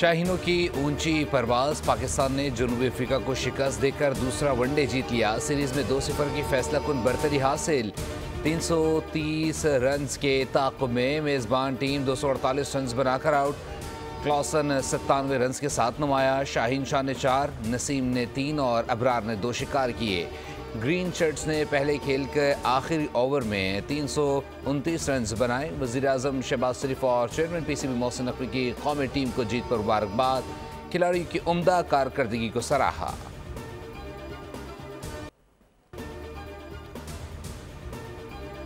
शाहीनों की ऊंची परवाज, पाकिस्तान ने जनूबी अफ्रीका को शिकस्त देकर दूसरा वनडे जीत लिया। सीरीज में 2-0 की फैसलाकुन बरतरी हासिल। 330 रन के ताक़ुब में मेज़बान टीम 248 रन बनाकर आउट। क्लॉसन 97 रन के साथ नुमाया। शाहीन शाह ने 4, नसीम ने 3 और अबरार ने 2 शिकार किए। ग्रीन शर्ट्स ने पहले खेल के आखिरी ओवर में 329 रन बनाए। वज़ीर-ए-आज़म शहबाज शरीफ और चेयरमैन पीसीबी मोहसिन नकवी की कौमी टीम को जीत पर मुबारकबाद। खिलाड़ियों की उम्दा कारकर्दगी को सराहा।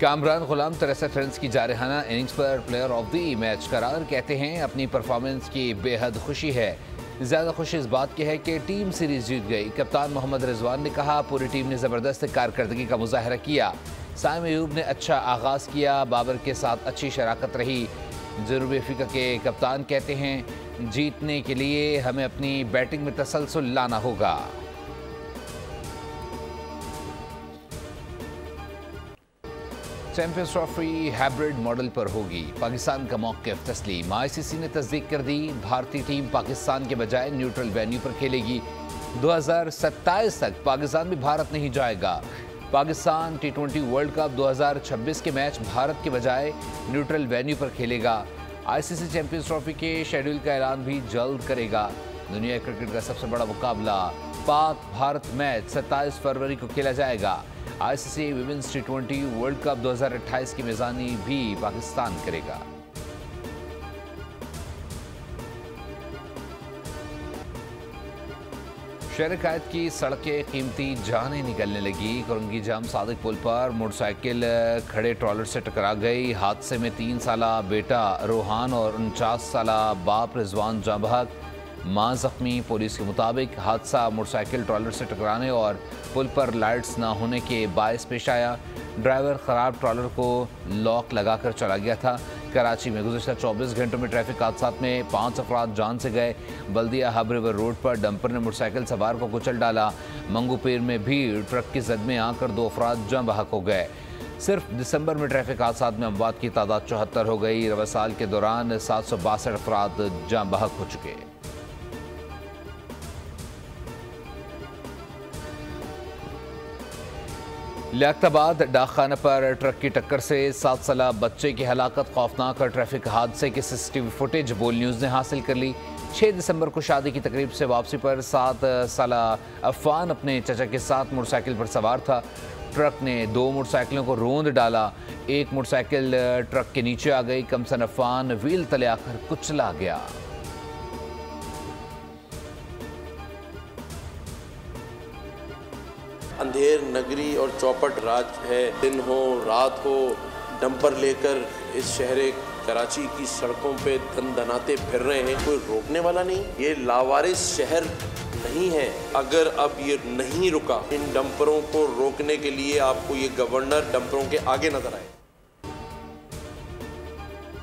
कामरान गुलाम 63 रन की जारहाना इनिंग्स पर प्लेयर ऑफ द मैच करार। कहते हैं अपनी परफॉर्मेंस की बेहद खुशी है। ज़्यादा खुशी इस बात की है कि टीम सीरीज जीत गई। कप्तान मोहम्मद रिजवान ने कहा पूरी टीम ने ज़बरदस्त कारकर्दगी का मुजाहरा किया। साइम अयूब ने अच्छा आगाज़ किया। बाबर के साथ अच्छी शराकत रही। जनूबी अफ्रीका के कप्तान कहते हैं जीतने के लिए हमें अपनी बैटिंग में तसलसल लाना होगा। चैंपियंस ट्रॉफी हाइब्रिड मॉडल पर होगी, पाकिस्तान का मौक़िफ़ तस्लीम। आईसीसी ने तस्दीक कर दी, भारतीय टीम पाकिस्तान के बजाय न्यूट्रल वेन्यू पर खेलेगी। 2027 तक पाकिस्तान भी भारत नहीं जाएगा। पाकिस्तान T20 वर्ल्ड कप 2026 के मैच भारत के बजाय न्यूट्रल वेन्यू पर खेलेगा। आईसीसी चैंपियंस ट्रॉफी के शेड्यूल का ऐलान भी जल्द करेगा। दुनिया क्रिकेट का सबसे बड़ा मुकाबला पाक भारत मैच 27 फरवरी को खेला जाएगा। ICC women's T20 world cup 2028 की मेज़बानी भी पाकिस्तान करेगा। शहर कायद की सड़कें कीमती जानें निकलने लगी। करंगी जाम सादिक पुल पर मोटरसाइकिल खड़े ट्रॉलर से टकरा गई। हादसे में 3 साला बेटा रोहान और 49 साला बाप रिजवान जाँ बहक, मां जख्मी। पुलिस के मुताबिक हादसा मोटरसाइकिल ट्रॉलर से टकराने और पुल पर लाइट्स ना होने के बायस पेश आया। ड्राइवर खराब ट्रॉलर को लॉक लगाकर चला गया था। कराची में गुज़श्ता 24 घंटों में ट्रैफिक हादसात में 5 अफराद जान से गए। बल्दिया हब रिवर रोड पर डंपर ने मोटरसाइकिल सवार को कुचल डाला। मंगूपीर में भी ट्रक की जद में आकर 2 अफराद जाँ बहक हो गए। सिर्फ दिसंबर में ट्रैफिक हादसात में अमवात की तादाद 74 हो गई। रवा साल के दौरान 762 अफराद जाँ बहक हो चुके। लियाकताबाद डाकखाना पर ट्रक की टक्कर से 7 साला बच्चे की हलाकत। खौफनाक ट्रैफिक हादसे की सीसीटीवी फुटेज बोल न्यूज़ ने हासिल कर ली। 6 दिसंबर को शादी की तकरीब से वापसी पर 7 साला अफान अपने चचा के साथ मोटरसाइकिल पर सवार था। ट्रक ने 2 मोटरसाइकिलों को रोंद डाला। एक मोटरसाइकिल ट्रक के नीचे आ गई। कमसन अफान व्हील तले आकर कुचला गया। अंधेर नगरी और चौपट राज है। दिन हो रात हो, डंपर लेकर इस शहर कराची की सड़कों पे दनाते फिर रहे हैं। कोई रोकने वाला नहीं। ये लावारिस शहर नहीं है। अगर अब ये नहीं रुका, इन डंपरों को रोकने के लिए आपको ये गवर्नर डंपरों के आगे नजर आए।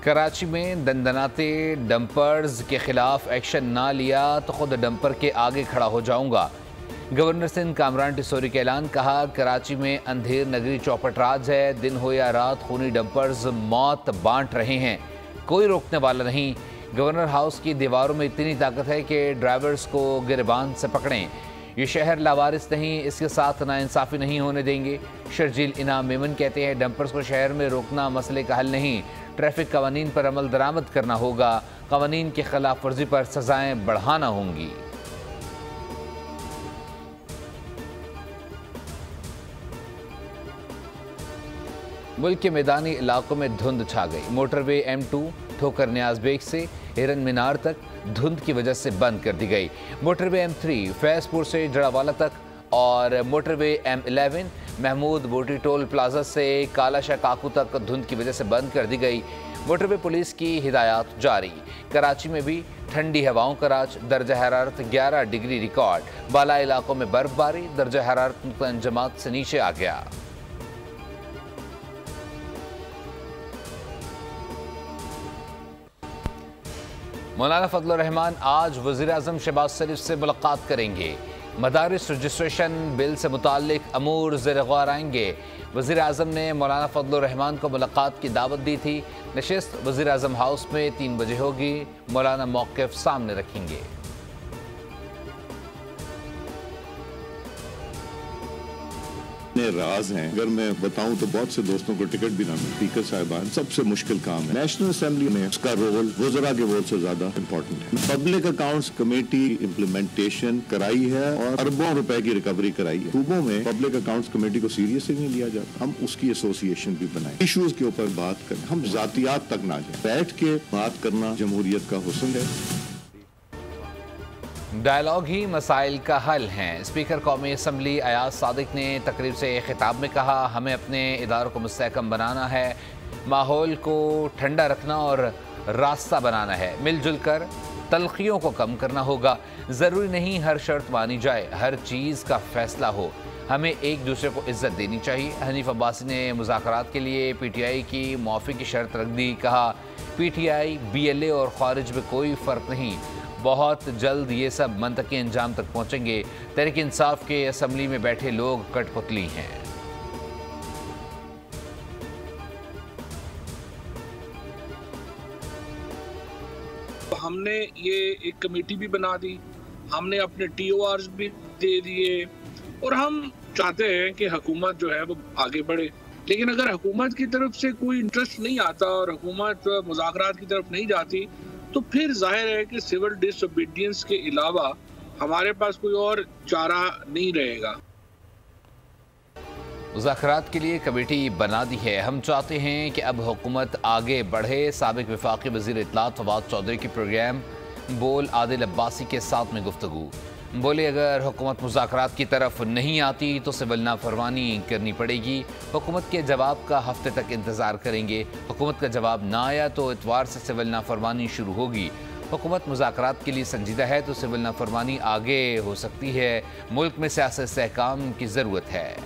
कराची में दनदनाते डंपर्स के खिलाफ एक्शन ना लिया तो खुद डंपर के आगे खड़ा हो जाऊंगा। गवर्नर सिंध कामरान टिसोरी का ऐलान। कहा कराची में अंधेर नगरी चौपट राज है। दिन हो या रात खूनी डंपर्स मौत बांट रहे हैं। कोई रोकने वाला नहीं। गवर्नर हाउस की दीवारों में इतनी ताकत है कि ड्राइवर्स को गिरबान से पकड़ें। ये शहर लावारिस नहीं, इसके साथ नाइंसाफ़ी नहीं होने देंगे। शर्जील इनाम मेमन कहते हैं डंपर्स को शहर में रोकना मसले का हल नहीं, ट्रैफिक कवानीन पर अमल दरामद करना होगा। कवानीन की खिलाफ वर्जी पर सजाएं बढ़ाना होंगी। मुल्क के मैदानी इलाकों में धुंध छा गई। मोटरवे M2 ठोकर न्याज बेग से हिरन मीनार तक धुंध की वजह से बंद कर दी गई। मोटरवे M3 फैजपुर से जड़ावाला तक और मोटरवे M11 महमूद बोटी टोल प्लाजा से कालाशाह काकू तक धुंध की वजह से बंद कर दी गई। मोटरवे पुलिस की हिदायत जारी। कराची में भी ठंडी हवाओं का राज। दर्जा हरारत 11 डिग्री रिकॉर्ड। बाला इलाकों में बर्फबारी। दर्जा हरारत नुक्ता अंजमात से नीचे आ गया। मौलाना फजलुर रहमान आज वज़ीर-ए-आज़म शहबाज शरीफ से मुलाकात करेंगे। मदारिस रजिस्ट्रेशन बिल से मुताल्लिक अमूर ज़ेर गौर आएंगे। वज़ीर आज़म ने मौलाना फजलुर रहमान को मुलाकात की दावत दी थी। नशिस्त वज़ीर आज़म हाउस में 3 बजे होगी। मौलाना मौक़िफ़ सामने रखेंगे। राज हैं, अगर मैं बताऊं तो बहुत से दोस्तों को टिकट भी ना मिले। स्पीकर साहिबान सबसे मुश्किल काम है। नेशनल असेंबली में उसका रोल वज़रा के वोट से ज्यादा इम्पोर्टेंट है। पब्लिक अकाउंट्स कमेटी इम्प्लीमेंटेशन कराई है और अरबों रुपए की रिकवरी कराई है। सूबों में पब्लिक अकाउंट्स कमेटी को सीरियसली नहीं लिया जाता। हम उसकी एसोसिएशन भी बनाए, इश्यूज के ऊपर बात करें, हम जातियात तक ना जाए। बैठ के बात करना जमहूरियत का हुस्न है। डायलॉग ही मसाइल का हल है। स्पीकर कौमी असम्बली अयाज सादिक ने तकरीब से खिताब में कहा, हमें अपने इदारों को मुस्तहकम बनाना है, माहौल को ठंडा रखना और रास्ता बनाना है। मिलजुल कर तलखियों को कम करना होगा। ज़रूरी नहीं हर शर्त मानी जाए, हर चीज़ का फैसला हो। हमें एक दूसरे को इज्जत देनी चाहिए। हनीफ अब्बासी ने मुज़ाकरात के लिए PTI की मुआफ़ी की शर्त रख दी। कहा, PTI, BLA और खारिज में कोई फ़र्क नहीं, बहुत जल्द ये सब मंतकी अंजाम तक पहुंचेंगे। तहरीक इंसाफ के असम्बली में बैठे लोग कठपुतली हैं। हमने ये एक कमेटी भी बना दी, हमने अपने TORs भी दे दिए और हम चाहते हैं कि हुकूमत जो है वो आगे बढ़े। लेकिन अगर हुकूमत की तरफ से कोई इंटरेस्ट नहीं आता और हुकूमत मुज़ाकरात की तरफ नहीं जाती तो फिर जाहिर है कि सिविल डिसओबीडियंस के अलावा हमारे पास कोई और चारा नहीं रहेगा। मुज़ाकरात के लिए कमेटी बना दी है। हम चाहते हैं कि अब हुकूमत आगे बढ़े। साबिक वफाकी वज़ीर इत्तलात फवाद चौधरी की प्रोग्राम बोल आदिल अब्बासी के साथ में गुफ्तगू। बोले, अगर हुकूमत मुज़ाकरात की तरफ नहीं आती तो सिविल नाफरमानी करनी पड़ेगी। हुकूमत के जवाब का हफ्ते तक इंतज़ार करेंगे। हुकूमत का जवाब ना आया तो इतवार से सिविल नाफरमानी शुरू होगी। हुकूमत मुज़ाकरात के लिए संजीदा है तो सिविल नाफरमानी आगे हो सकती है। मुल्क में सियासी इस्तेहकाम की ज़रूरत है।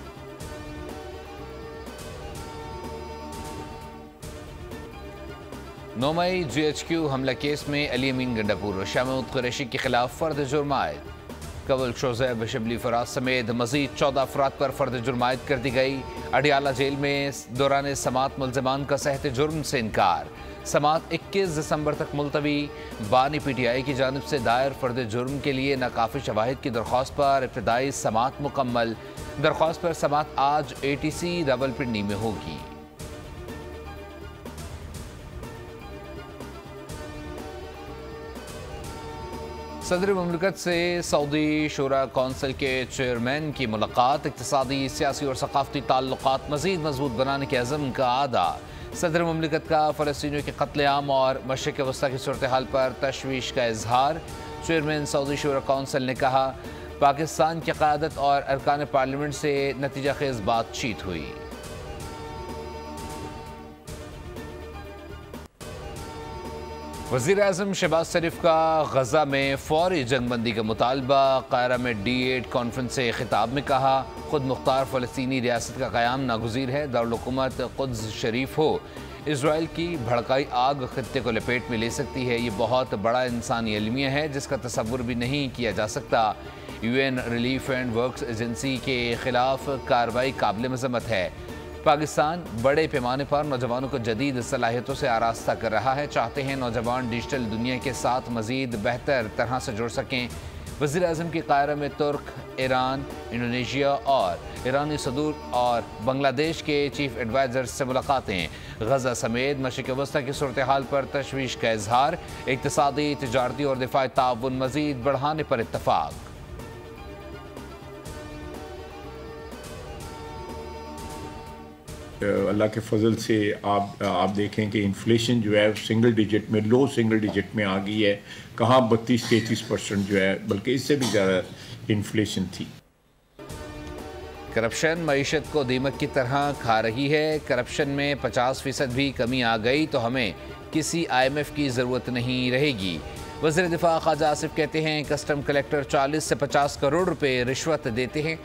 9 मई GHQ हमला केस में अली अमीन गंडापुर और शामूद कुरैशी के खिलाफ फर्द जुर्म आयद। कबल शोज़ैब शबली फराज समेत मज़ीद 14 अफराद पर फर्द जुर्म आयद कर दी गई। अडियाला जेल में दौरान समात मुल्ज़िमान का सहते जुर्म से इनकार। समात 21 दिसंबर तक मुलतवी। बानी PTI की जानिब से दायर फर्द जुर्म के लिए नाकाफी शवाहिद की दरख्वास्त पर इब्तदाई समात मुकम्मल। दरख्वास्त पर समात आज ATC रावलपिंडी में होगी। सदर मुमलिकत से सऊदी शूरा कौंसिल के चेयरमैन की मुलाकात। इक़्तिसादी, सियासी और सकाफ़ती ताल्लुकात मज़ीद मजबूत बनाने के अज़म का आदा। सदर मुमलिकत का फ़लस्तीनियों के क़त्ल-ए-आम और मशरिक़ वस्ता की सूरत हाल पर तशवीश का इजहार। चेयरमैन सऊदी शूरा कौंसिल ने कहा, पाकिस्तान की क़यादत और अरकान पार्लियामेंट से नतीजा खेज़ बातचीत हुई। वज़ीर आज़म शहबाज शरीफ का गज़ा में फ़ौरी जंगबंदी का मुतालबा। कायरा में D8 कॉन्फ्रेंस से खिताब में कहा, खुद मुख्तार फ़लस्तीनी रियासत का क़याम नागुज़ीर है। दारुल हुकूमत क़ुद्स शरीफ हो। इसराइल की भड़काई आग खत्ते को लपेट में ले सकती है। ये बहुत बड़ा इंसानी अलमिया है जिसका तसव्वुर भी नहीं किया जा सकता। UN relief and works agency के खिलाफ कार्रवाई काबिल मज़म्मत है। पाकिस्तान बड़े पैमाने पर नौजवानों को जदीद सलाहियतों से आरास्ता कर रहा है। चाहते हैं नौजवान डिजिटल दुनिया के साथ मज़ीद बेहतर तरह से जुड़ सकें। वज़ीर आज़म की कायरा में तुर्क, ईरान, इंडोनेशिया और ईरानी सदूर और बांग्लादेश के चीफ एडवाइज़र से मुलाकातें। गज़ा समेत मशरिक़ वस्ता की सूरत हाल पर तशवीश का इजहार। इक़्तिसादी, तिजारती और दिफ़ाई ताउन मज़ीद बढ़ाने पर इत्तफ़ाक़। अल्लाह के फजल से आप देखें कि इन्फ्लेशन जो है सिंगल डिजिट में, लो सिंगल डिजिट में आ गई है। कहाँ 32-33% जो है, बल्कि इससे भी ज़्यादा इन्फ्लेशन थी। करप्शन मईशत को दीमक की तरह खा रही है। करप्शन में 50% भी कमी आ गई तो हमें किसी IMF की ज़रूरत नहीं रहेगी। वज़ीर दिफा ख्वाजा आसिफ कहते हैं, कस्टम कलेक्टर 40 से 50 करोड़ रुपए रिश्वत देते हैं।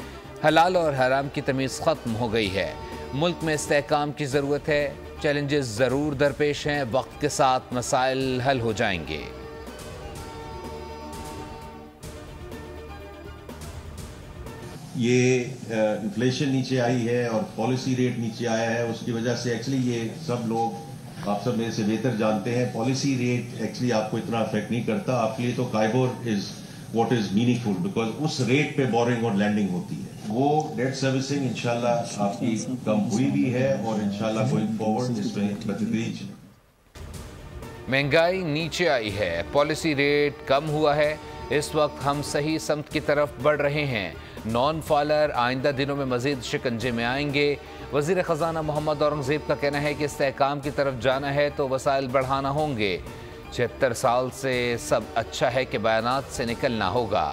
हलाल और हराम की तमीज़ ख़त्म हो गई है। मुल्क में इस्तेहकाम की ज़रूरत है। चैलेंजेस ज़रूर दरपेश हैं, वक्त के साथ मसाइल हल हो जाएंगे। ये इन्फ्लेशन नीचे आई है और पॉलिसी रेट नीचे आया है, उसकी वजह से एक्चुअली ये सब लोग, आप सब मेरे से बेहतर जानते हैं, पॉलिसी रेट एक्चुअली आपको इतना अफेक्ट नहीं करता। आपके लिए तो KIBOR is what is meaningful, because उस रेट पे बोरिंग और लैंडिंग होती है। वो डेट सर्विसिंग इंशाल्लाह आपकी कम हुई भी है और इंशाल्लाह गोइंग फॉरवर्ड इसमें बतदरीज महंगाई नीचे आई है, पॉलिसी रेट कम हुआ है, इस वक्त हम सही समत की तरफ बढ़ रहे हैं। नॉन फालर आइंदा दिनों में मजीद शिकंजे में आएंगे। वज़ीर ख़जाना मोहम्मद औरंगज़ेब का कहना है कि इस्तेहकाम की तरफ जाना है तो वसाइल बढ़ाना होंगे। 76 साल से सब अच्छा है कि बयानात से निकलना होगा।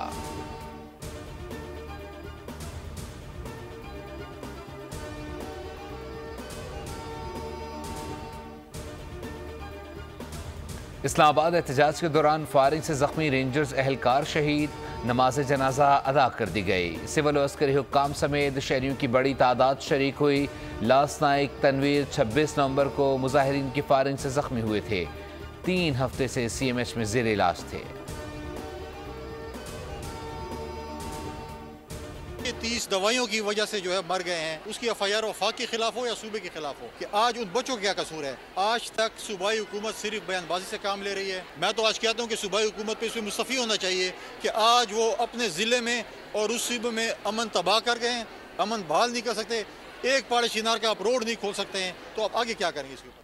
इस्लामाबाद एहतजाज के दौरान फायरिंग से जख्मी रेंजर्स एहलकार शहीद, नमाज जनाजा अदा कर दी गई। सिविल और अस्करी हुक्काम समेत शहरियों की बड़ी तादाद शरीक हुई। लास नाइक तनवीर 26 नवंबर को मुजाहिरीन की फायरिंग से जख्मी हुए थे, 3 हफ्ते से CMH में जेर इलाज थे। 30 दवाइयों की वजह से जो है मर गए हैं, उसकी FIR वफाक के खिलाफ हो या सूबे के खिलाफ हो, कि आज उन बच्चों का क्या कसूर है? आज तक सूबाई हुकूमत सिर्फ बयानबाजी से काम ले रही है। मैं तो आज कहता हूँ कि सूबाई हुकूमत पे इसमें मुस्तफ़ी होना चाहिए कि आज वो अपने ज़िले में और उस सूबे में अमन तबाह कर गए हैं, अमन बहाल नहीं कर सकते, एक पाड़े चिनार का आप रोड नहीं खोल सकते हैं, तो आप आगे क्या करेंगे इसके ऊपर?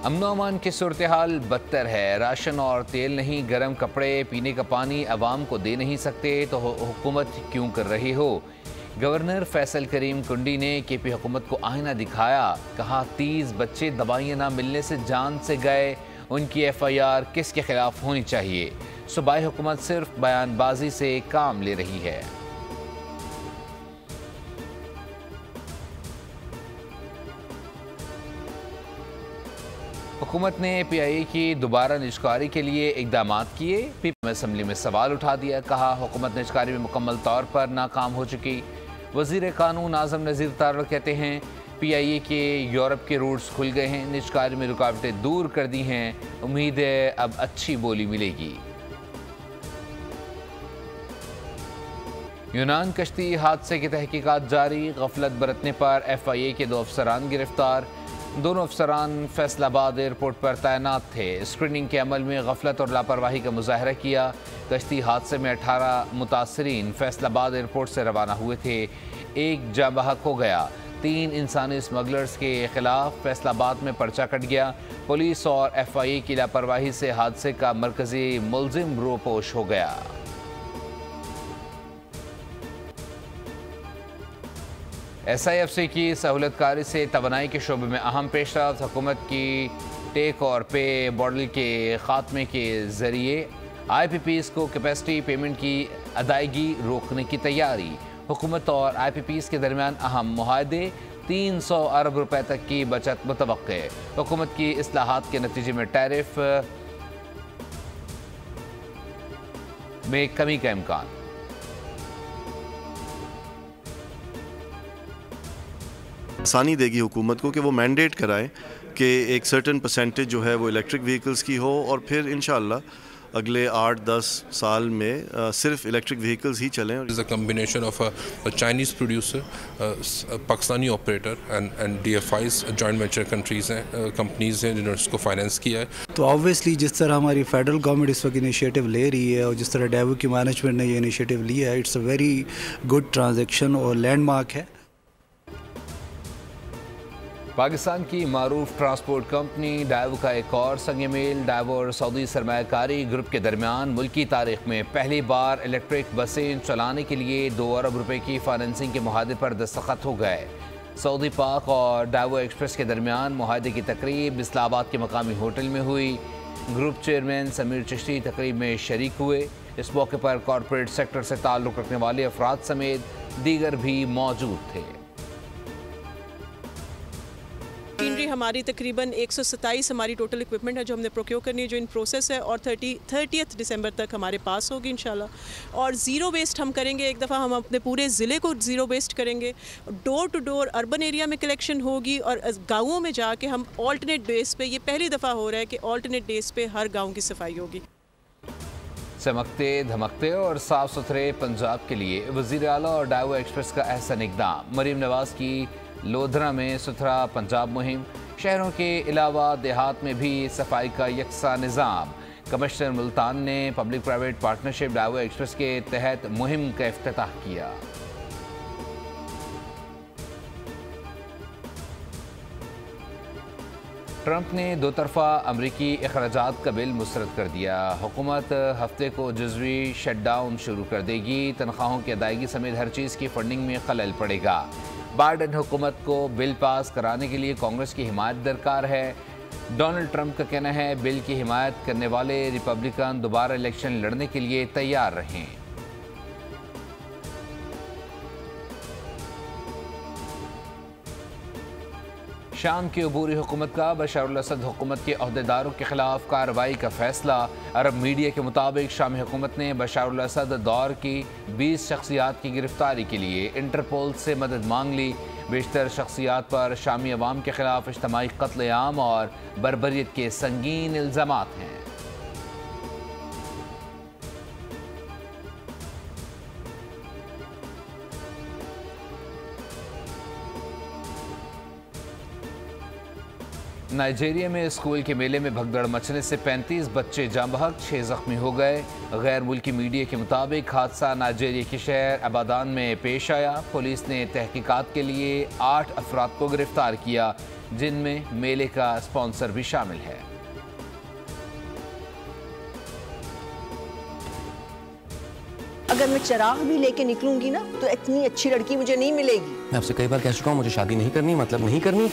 अमन अमान की सूरत हाल बदतर है। राशन और तेल नहीं, गर्म कपड़े, पीने का पानी अवाम को दे नहीं सकते तो हुकूमत क्यों कर रही हो? गवर्नर फैसल करीम कुंडी ने KP हुकूमत को आईना दिखाया, कहा 30 बच्चे दवाइयाँ ना मिलने से जान से गए, उनकी FIR किसके खिलाफ होनी चाहिए? सूबाई हुकूमत सिर्फ बयानबाजी से काम ले रही है। हुकूमत ने PIA की दोबारा निजकारी के लिए इकदाम किए। पीपल्स असम्बली में सवाल उठा दिया, कहा हुकूमत निजकारी में मुकम्मल तौर पर नाकाम हो चुकी। वज़ीर कानून आज़म नज़ीर तारड़ कहते हैं PIA के यूरोप के रूट्स खुल गए हैं, निजकारी में रुकावटें दूर कर दी हैं, उम्मीद है अब अच्छी बोली मिलेगी। यूनान कश्ती हादसे की तहकीकात जारी, गफलत बरतने पर FIA के 2 अफसरान गिरफ्तार। दोनों अफसरान फैसलाबाद एयरपोर्ट पर तैनात थे। स्क्रीनिंग के अमल में गफलत और लापरवाही का मुजाहरा किया। कश्ती हादसे में 18 मुतासरीन फैसलाबाद एयरपोर्ट से रवाना हुए थे, 1 जाँ बहक हो गया। 3 इंसानी स्मगलर्स के खिलाफ फैसलाबाद में पर्चा कट गया। पुलिस और FIA की लापरवाही से हादसे का मरकजी मुलजिम रोपोश हो गया। SIFC की सहूलतकारी से तवानाई के शोबे में अहम पेशरफ्त, हुकूमत की टेक और पे मॉडल के खात्मे के ज़रिए IPPs को कैपेसिटी पेमेंट की अदायगी रोकने की तैयारी। हुकूमत और IPPs के दरमियान अहम मुआहदे, 300 अरब रुपए तक की बचत मुतवक्के। हुकूमत की इस्लाहात के नतीजे में टैरिफ में कमी का इम्कान। आसानी देगी हुकूमत को कि वो मैंडेट कराए कि एक सर्टेन परसेंटेज जो है वो इलेक्ट्रिक व्हीकल्स की हो, और फिर इंशाल्लाह अगले 8-10 साल में सिर्फ इलेक्ट्रिक व्हीकल्स ही चलें। It is a combination of a Chinese producer, a Pakistani operator and DFIs, joint venture countries हैं, कंपनीज हैं जिन्होंने इसको फाइनेंस किया है। तो ऑब्वियसली जिस तरह हमारी फेडरल गवर्नमेंट इस वक्त इनिशिएटिव ले रही है और जिस तरह डेवो की मैनेजमेंट ने ये इनिशिएटिव लिया है, it's a very good transaction और लैंडमार्क है। पाकिस्तान की मारूफ ट्रांसपोर्ट कंपनी डाइवो का एक और संग मेल। डाइवो और सऊदी सरमायाकारी ग्रुप के दरमियान मुल्की तारीख में पहली बार इलेक्ट्रिक बसें चलाने के लिए 2 अरब रुपए की फाइनेंसिंग के मुआहदे पर दस्तखत हो गए। सऊदी पाक और डाइवो एक्सप्रेस के दरमियान मुआहदे की तकरीब इस्लामाबाद के मकामी होटल में हुई। ग्रुप चेयरमैन समीर चिश्ती तकरीब में शरीक हुए। इस मौके पर कॉरपोरेट सेक्टर से ताल्लुक़ रखने वाले अफराद समेत दीगर भी मौजूद थे। मशीनरी हमारी तकरीबन 127 हमारी टोटल इक्विपमेंट है जो हमने प्रोक्योर करनी है, जो इन प्रोसेस है, और 30 दिसंबर तक हमारे पास होगी इंशाल्लाह। और ज़ीरो वेस्ट हम करेंगे, एक दफ़ा हम अपने पूरे ज़िले को ज़ीरो वेस्ट करेंगे। Door to door urban area में कलेक्शन होगी और गाँवों में जाके हम ऑल्टरनेट बेस पे, ये पहली दफ़ा हो रहा है कि ऑल्टरनेट बेस पे हर गाँव की सफाई होगी। चमकते धमकते और साफ सुथरे पंजाब के लिए वज़ीर आला और डाइवो एक्सप्रेस का अहसन इक़दाम। मरीम नवाज की लोधरा में सुथरा पंजाब मुहिम। शहरों के अलावा देहात में भी सफाई का यकसा निज़ाम। कमिश्नर मुल्तान ने public private partnership Daewoo express के तहत मुहिम का इफ्तिताह किया। ट्रंप ने दो तरफ़ा अमरीकी अखराजात का बिल मुस्तरद कर दिया। हुकूमत हफ्ते को जुज़वी शटडाउन शुरू कर देगी। तनख्वाहों की अदायगी समेत हर चीज़ की फंडिंग में खलल पड़ेगा। बाइडेन हुकूमत को बिल पास कराने के लिए कांग्रेस की हिमायत दरकार है। डोनाल्ड ट्रंप का कहना है बिल की हिमायत करने वाले रिपब्लिकन दोबारा इलेक्शन लड़ने के लिए तैयार रहें। शाम की अबूरी हुकूमत का बशार अल असद हुकूमत के अहदेदारों के खिलाफ कार्रवाई का फैसला। अरब मीडिया के मुताबिक शामी हुकूमत ने बशार अल असद दौर की 20 शख्सियात की गिरफ्तारी के लिए इंटरपोल से मदद मांग ली। बेशतर शख्सियात पर शामी अवाम के खिलाफ इज्तमाई कत्लेआम और बर्बरियत के संगीन इल्ज़ामात हैं। नाइजीरिया में स्कूल के मेले में भगदड़ मचने से 35 बच्चे जाँ बहक, 6 जख्मी हो गए। गैर मुल्की मीडिया के मुताबिक हादसा नाइजीरिया के शहर अबादान में पेश आया। पुलिस ने तहकीकात के लिए 8 अफराद को गिरफ्तार किया, जिनमें मेले का स्पॉन्सर भी शामिल है। अगर मैं चिराग भी लेके निकलूंगी ना तो इतनी अच्छी लड़की मुझे नहीं मिलेगी। मैं आपसे कई बार कह चुका हूँ मुझे शादी नहीं करनी, मतलब नहीं करनी।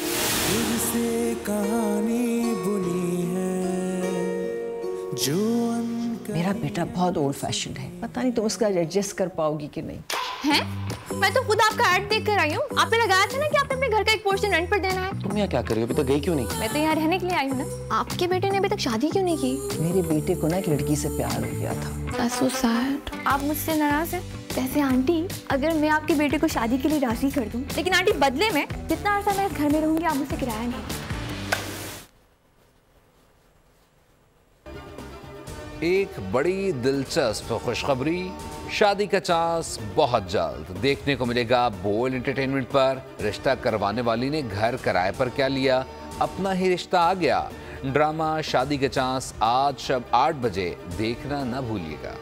कहानी बुनी है जो मेरा बेटा बहुत ओल्ड फैशन है, पता नहीं तुम उसका एडजस्ट कर पाओगी कि नहीं। हैं? मैं तो खुद आपका ऐड देख कर आई हूँ। आपने लगाया था ना कि आपने अपने घर का एक पोर्शन रेंट पर देना है। तुम यहाँ क्या कर रही हो? अभी तक गई क्यों नहीं? मैं तो यहाँ रहने के लिए आई हूँ ना। आपके बेटे ने अभी तक शादी क्यों नहीं की? मेरे बेटे को ना एक लड़की से प्यार हो गया था। That's so sad। आप मुझसे नाराज हैं? वैसे आंटी, अगर मैं आपके बेटे को शादी के लिए राजी कर दूं, लेकिन आंटी बदले में जितना अर्सा मैं इस घर में रहूंगी आप मुझसे किराया नहीं। एक बड़ी दिलचस्प खुशखबरी, शादी का चांस बहुत जल्द देखने को मिलेगा बोल एंटरटेनमेंट पर। रिश्ता करवाने वाली ने घर किराए पर क्या लिया, अपना ही रिश्ता आ गया। ड्रामा शादी का चांस आज शब 8 बजे देखना न भूलिएगा।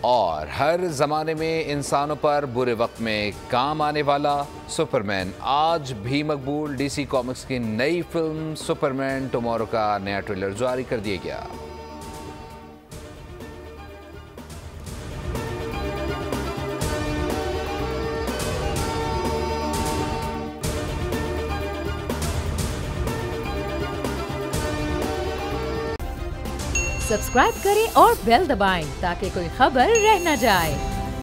और हर जमाने में इंसानों पर बुरे वक्त में काम आने वाला सुपरमैन आज भी मकबूल। डीसी कॉमिक्स की नई फिल्म सुपरमैन टुमारो का नया ट्रेलर जारी कर दिया गया। सब्सक्राइब करें और बेल दबाएं ताकि कोई खबर रह न जाए।